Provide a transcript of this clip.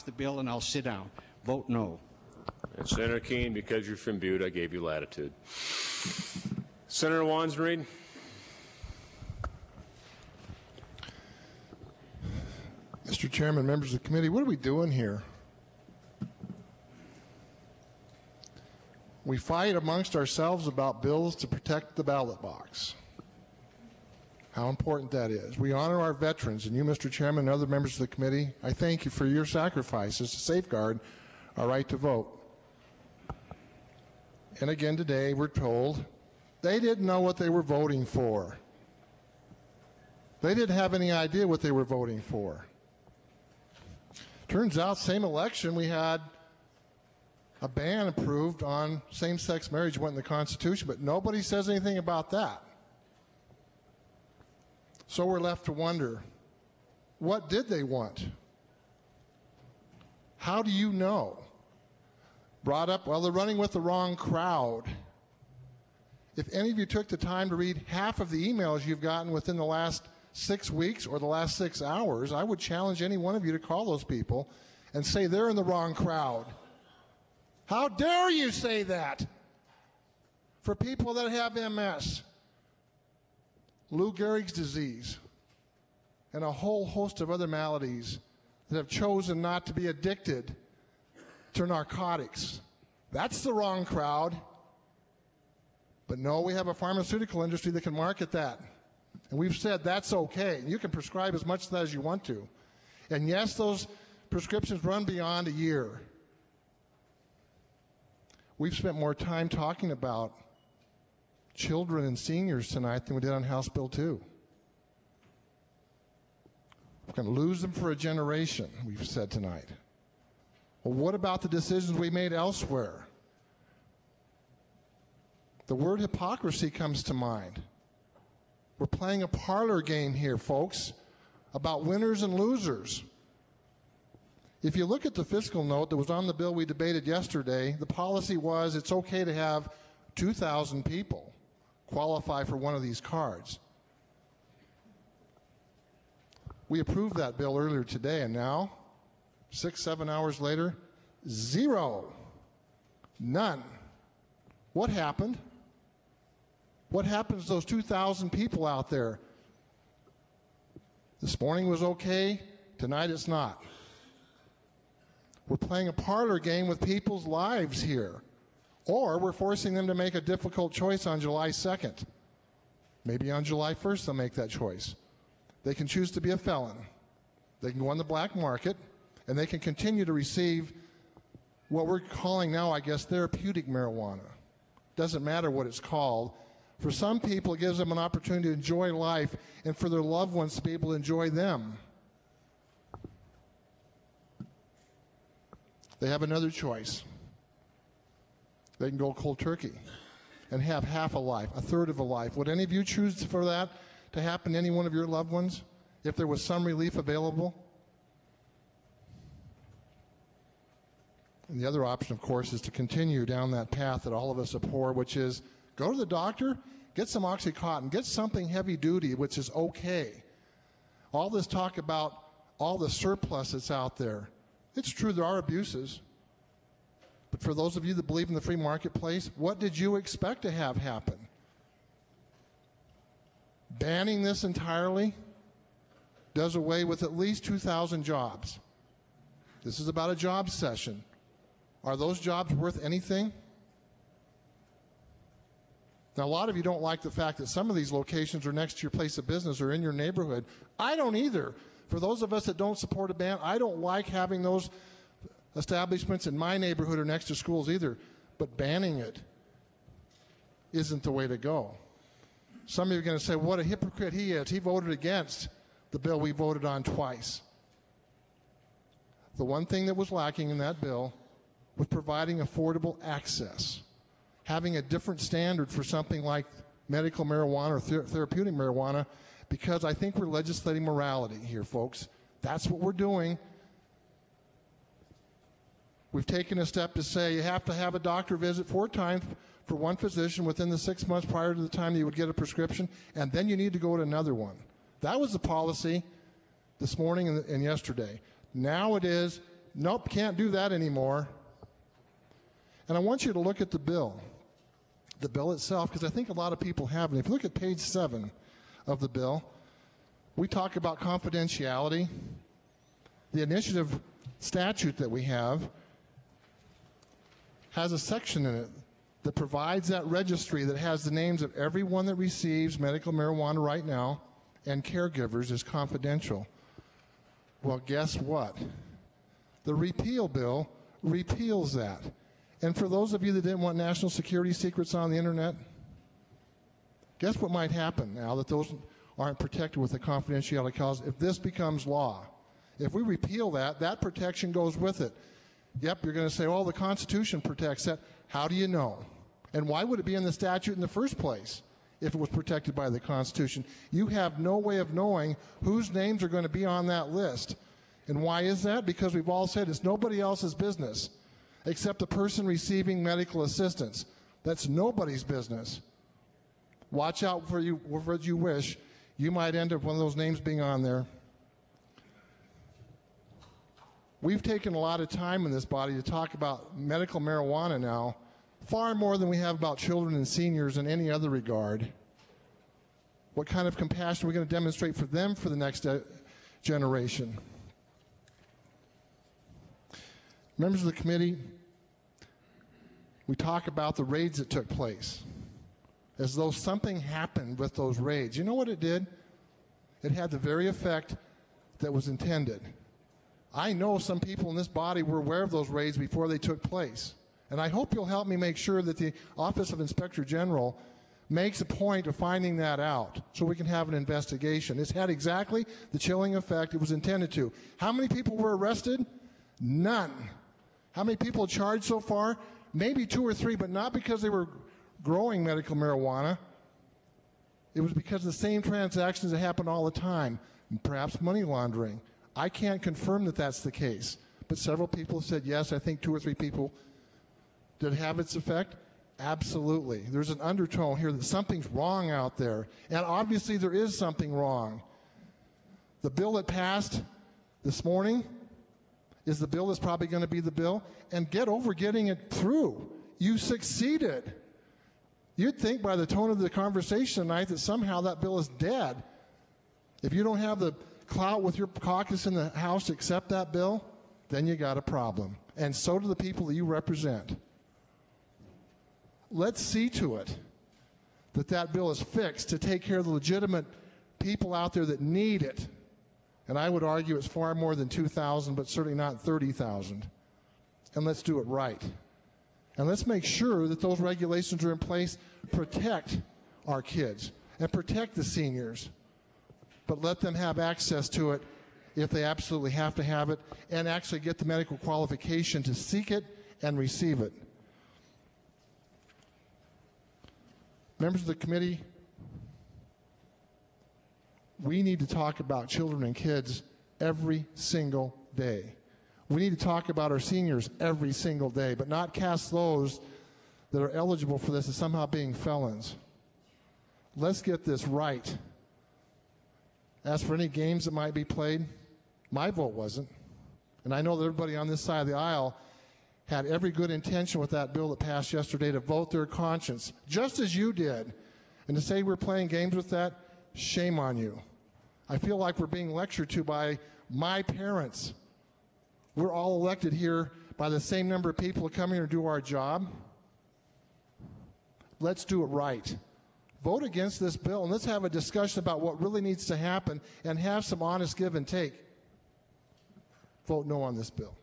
the bill and I'll sit down. Vote no. And Senator Keene, because you're from Butte, I gave you latitude. Senator Wanzenried. Mr. Chairman, members of the committee, what are we doing here? We fight amongst ourselves about bills to protect the ballot box. How important that is. We honor our veterans, and you, Mr. Chairman, and other members of the committee, I thank you for your sacrifices to safeguard our right to vote. And again today, we're told they didn't know what they were voting for. They didn't have any idea what they were voting for. Turns out, same election, we had a ban approved on same-sex marriage, went in the Constitution, but nobody says anything about that. So we're left to wonder, what did they want? How do you know? Brought up, well, they're running with the wrong crowd. If any of you took the time to read half of the emails you've gotten within the last 6 weeks or the last 6 hours, I would challenge any one of you to call those people and say they're in the wrong crowd. How dare you say that for people that have MS, Lou Gehrig's disease, and a whole host of other maladies that have chosen not to be addicted to narcotics. That's the wrong crowd. But no, we have a pharmaceutical industry that can market that. And we've said that's okay. You can prescribe as much of that as you want to. And yes, those prescriptions run beyond a year. We've spent more time talking about children and seniors tonight than we did on House Bill 2. We're going to lose them for a generation, we've said tonight. Well, what about the decisions we made elsewhere? The word hypocrisy comes to mind. We're playing a parlor game here, folks, about winners and losers. If you look at the fiscal note that was on the bill we debated yesterday, the policy was it's okay to have 2,000 people qualify for one of these cards. We approved that bill earlier today, and now, 6-7 hours later, zero. None. What happened? What happens to those 2,000 people out there? This morning was okay, tonight it's not. We're playing a parlor game with people's lives here. Or we're forcing them to make a difficult choice on July 2nd. Maybe on July 1st they'll make that choice. They can choose to be a felon. They can go on the black market, and they can continue to receive what we're calling now, I guess, therapeutic marijuana. Doesn't matter what it's called. For some people, it gives them an opportunity to enjoy life and for their loved ones to be able to enjoy them. They have another choice. They can go cold turkey and have half a life, a third of a life. Would any of you choose for that to happen to any one of your loved ones if there was some relief available? And the other option, of course, is to continue down that path that all of us abhor, which is go to the doctor, get some OxyContin, get something heavy duty, which is okay. All this talk about all the surplus that's out there, it's true there are abuses. But for those of you that believe in the free marketplace, what did you expect to have happen? Banning this entirely does away with at least 2,000 jobs. This is about a job session. Are those jobs worth anything? Now, a lot of you don't like the fact that some of these locations are next to your place of business or in your neighborhood. I don't either. For those of us that don't support a ban, I don't like having those establishments in my neighborhood or next to schools either. But banning it isn't the way to go. Some of you are going to say, what a hypocrite he is. He voted against the bill we voted on twice. The one thing that was lacking in that bill was providing affordable access. Having a different standard for something like medical marijuana or therapeutic marijuana, because I think we're legislating morality here, folks. That's what we're doing. We've taken a step to say you have to have a doctor visit 4 times for one physician within the 6 months prior to the time you would get a prescription, and then you need to go to another one. That was the policy this morning and yesterday. Now it is nope, can't do that anymore. And I want you to look at the bill itself, because I think a lot of people haven't. If you look at page 7 of the bill, we talk about confidentiality. The initiative statute that we have has a section in it that provides that registry that has the names of everyone that receives medical marijuana right now and caregivers is confidential. Well, guess what? The repeal bill repeals that. And for those of you that didn't want national security secrets on the internet, guess what might happen now that those aren't protected with the confidentiality clause if this becomes law? If we repeal that, that protection goes with it. Yep, you're going to say, oh, the Constitution protects that. How do you know? And why would it be in the statute in the first place if it was protected by the Constitution? You have no way of knowing whose names are going to be on that list. And why is that? Because we've all said it's nobody else's business except the person receiving medical assistance. That's nobody's business. Watch out for you, what you wish. You might end up one of those names being on there. We've taken a lot of time in this body to talk about medical marijuana now, far more than we have about children and seniors in any other regard. What kind of compassion are we going to demonstrate for them for the next generation? Members of the committee, we talk about the raids that took place as though something happened with those raids. You know what it did? It had the very effect that was intended. I know some people in this body were aware of those raids before they took place. And I hope you'll help me make sure that the Office of Inspector General makes a point of finding that out so we can have an investigation. It's had exactly the chilling effect it was intended to. How many people were arrested? None. How many people charged so far? Maybe 2 or 3, but not because they were growing medical marijuana. It was because of the same transactions that happen all the time, perhaps money laundering. I can't confirm that that's the case, but several people have said, yes, I think 2 or 3 people did have its effect. Absolutely. There's an undertone here that something's wrong out there, and obviously there is something wrong. The bill that passed this morning is the bill that's probably going to be the bill, and get over getting it through. You succeeded. You'd think by the tone of the conversation tonight that somehow that bill is dead. If you don't have the clout with your caucus in the House to accept that bill, then you got a problem. And so do the people that you represent. Let's see to it that that bill is fixed to take care of the legitimate people out there that need it. And I would argue it's far more than 2,000, but certainly not 30,000. And let's do it right. And let's make sure that those regulations are in place, protect our kids and protect the seniors, but let them have access to it if they absolutely have to have it, and actually get the medical qualification to seek it and receive it. Members of the committee, we need to talk about children and kids every single day. We need to talk about our seniors every single day, but not cast those that are eligible for this as somehow being felons. Let's get this right. As for any games that might be played, my vote wasn't. And I know that everybody on this side of the aisle had every good intention with that bill that passed yesterday to vote their conscience, just as you did. And to say we're playing games with that, shame on you. I feel like we're being lectured to by my parents. We're all elected here by the same number of people who come here and do our job. Let's do it right. Vote against this bill, and let's have a discussion about what really needs to happen and have some honest give and take. Vote no on this bill.